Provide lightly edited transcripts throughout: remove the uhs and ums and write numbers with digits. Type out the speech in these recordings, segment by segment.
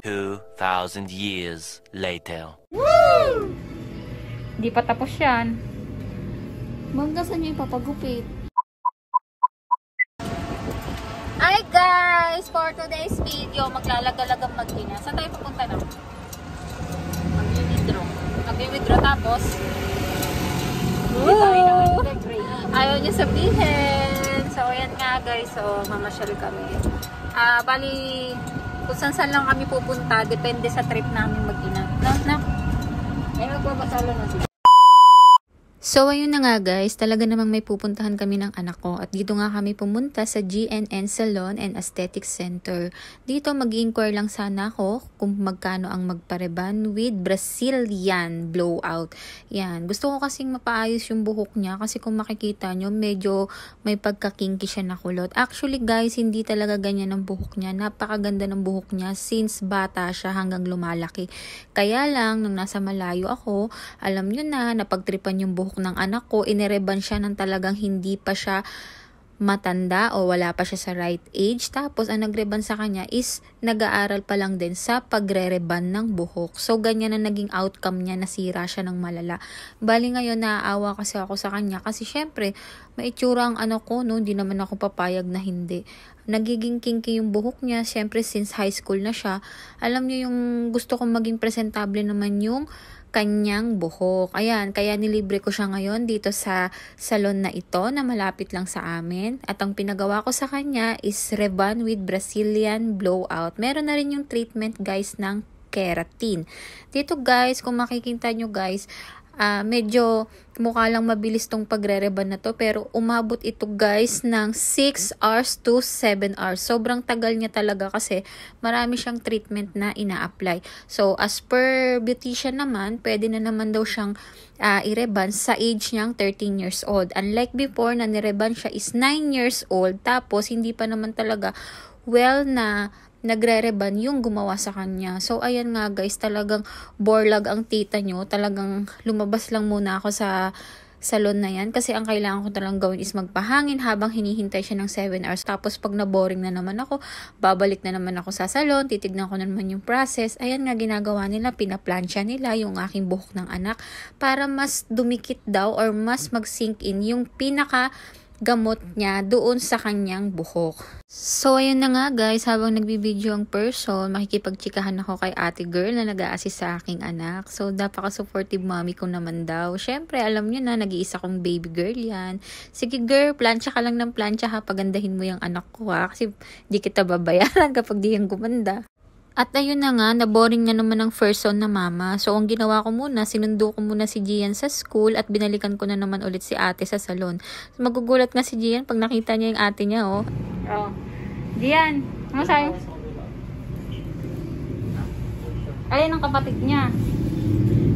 2,000 years later. Woo! Di pa tapos yan. Mangga, saan niyo ipapagupit? Hi guys! For today's video, maglalagalagang mag-ina. Saan tayo pupunta na? Mag-withdraw. Mag-withdraw tapos? Ayaw niya sabihin. So, ayan nga guys. So, mamasyal kami. Bali, kung saan lang kami pupunta, depende sa trip namin mag-ina. No? Ay, magbabasalo na siya. So, ayun na nga guys, talaga namang may pupuntahan kami ng anak ko at dito nga kami pumunta sa GNN Salon and Aesthetic Center. Dito mag-inquire lang sana ako kung magkano ang magpareban with Brazilian blowout. Yan, gusto ko kasing mapaayos yung buhok niya kasi kung makikita nyo, medyo may pagkakinky siya na kulot. Actually guys, hindi talaga ganyan ang buhok niya. Napakaganda ng buhok niya since bata siya hanggang lumalaki. Kaya lang, nung nasa malayo ako, alam nyo na, napagtripan yung buhok ng anak ko, inireban siya ng talagang hindi pa siya matanda o wala pa siya sa right age. Tapos ang nagreban sa kanya is nag-aaral pa lang din sa pagre-reban ng buhok. So ganyan na naging outcome niya, nasira siya ng malala. Bali ngayon naaawa kasi ako sa kanya kasi syempre may itsura ang ano ko, no, hindi naman ako papayag na hindi. Nagiging kinky yung buhok niya, syempre since high school na siya. Alam niyo yung gusto kong maging presentable naman yung kanyang buhok. Ayan, kaya nilibre ko siya ngayon dito sa salon na ito na malapit lang sa amin. At ang pinagawa ko sa kanya is reban with Brazilian blowout. Meron na rin yung treatment guys ng keratin. Dito guys, kung makikita nyo guys, medyo mukha lang mabilis tong pagre-reban na to, pero umabot ito guys ng 6 hours to 7 hours. Sobrang tagal niya talaga kasi marami siyang treatment na ina-apply. So as per beautician naman, pwede na naman daw siyang i-reban sa age niyang 13 years old. Unlike before na nireban siya is 9 years old, tapos hindi pa naman talaga well na nagre-reban yung gumawa sa kanya. So, ayan nga guys, talagang borlag ang tita nyo. Talagang lumabas lang muna ako sa salon na yan. Kasi ang kailangan ko talagang gawin is magpahangin habang hinihintay siya ng 7 hours. Tapos, pag na-boring na naman ako, babalik na naman ako sa salon. Titignan ko na naman yung process. Ayan nga ginagawa nila. Pinaplansya nila yung aking buhok ng anak para mas dumikit daw or mas mag-sink in yung gamot niya doon sa kanyang buhok. So, ayun na nga guys, habang nagbibideo ang person, makikipagtsikahan ako kay ate girl na nag-a-assist sa aking anak. So, napaka-supportive mommy ko naman daw. Syempre, alam nyo na, nag-iisa kong baby girl yan. Sige girl, plancha ka lang ng plancha ha, pagandahin mo yung anak ko ha, kasi di kita babayaran kapag di yung gumanda. At ayun na nga, naboring na naman ng first son na mama. So, ang ginawa ko muna, sinundo ko muna si Gian sa school at binalikan ko na naman ulit si ate sa salon. So, magugulat nga si Gian pag nakita niya yung ate niya, oh. Oh. Gian, ano sa'yo? Ayan ang kapatid niya.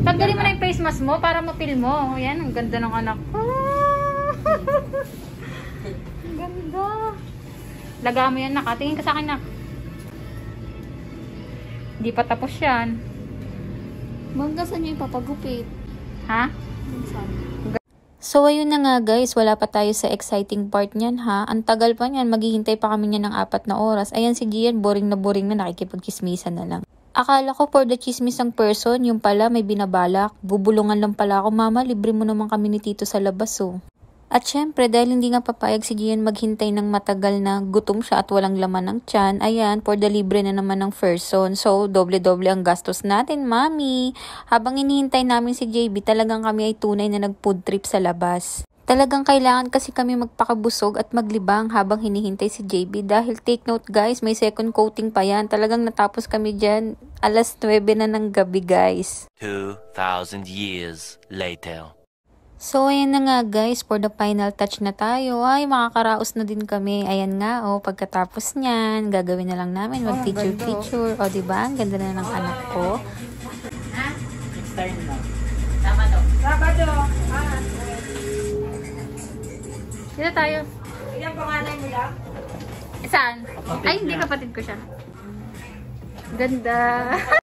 Tanggalin mo na yung face mask mo para mapil mo. Ayan, ang ganda ng anak ko. Ang ganda. Laga mo yan, nakatingin ka sa akin, nak. Di pa tapos yan. Mangga, saan niyo ipapagupit? Ha? Saan? So, ayun na nga guys. Wala pa tayo sa exciting part niyan ha. Ang tagal pa niyan. Maghihintay pa kami niyan ng 4 na oras. Ayan si Gian. Boring na nakikipagchismisan na lang. Akala ko for the chismis ang person. Yung pala may binabalak. Bubulungan lang pala ako. Mama, libre mo naman kami ni Tito sa labas oh. At syempre, dahil hindi nga papayag si Gian maghintay ng matagal na gutom siya at walang laman ng tiyan, ayan, for the libre na naman ng first son. So, doble-doble ang gastos natin, mami. Habang hinihintay namin si JB, talagang kami ay tunay na nag-food trip sa labas. Talagang kailangan kasi kami magpakabusog at maglibang habang hinihintay si JB. Dahil take note guys, may second coating pa yan. Talagang natapos kami dyan 9:00 na ng gabi guys. 2,000 years later. So, ayan na nga guys, for the final touch na tayo. Ay, makakaraos na din kami. Ayan nga, oh, pagkatapos niyan, gagawin na lang namin, mag-picture-picture. O, diba? Ang ganda na ng anak ko. Ha? Start na. Sabado. Sabado. Dito tayo. Ilang pangalan mo lang? Saan? Ay, hindi kapatid ko siya. Ganda.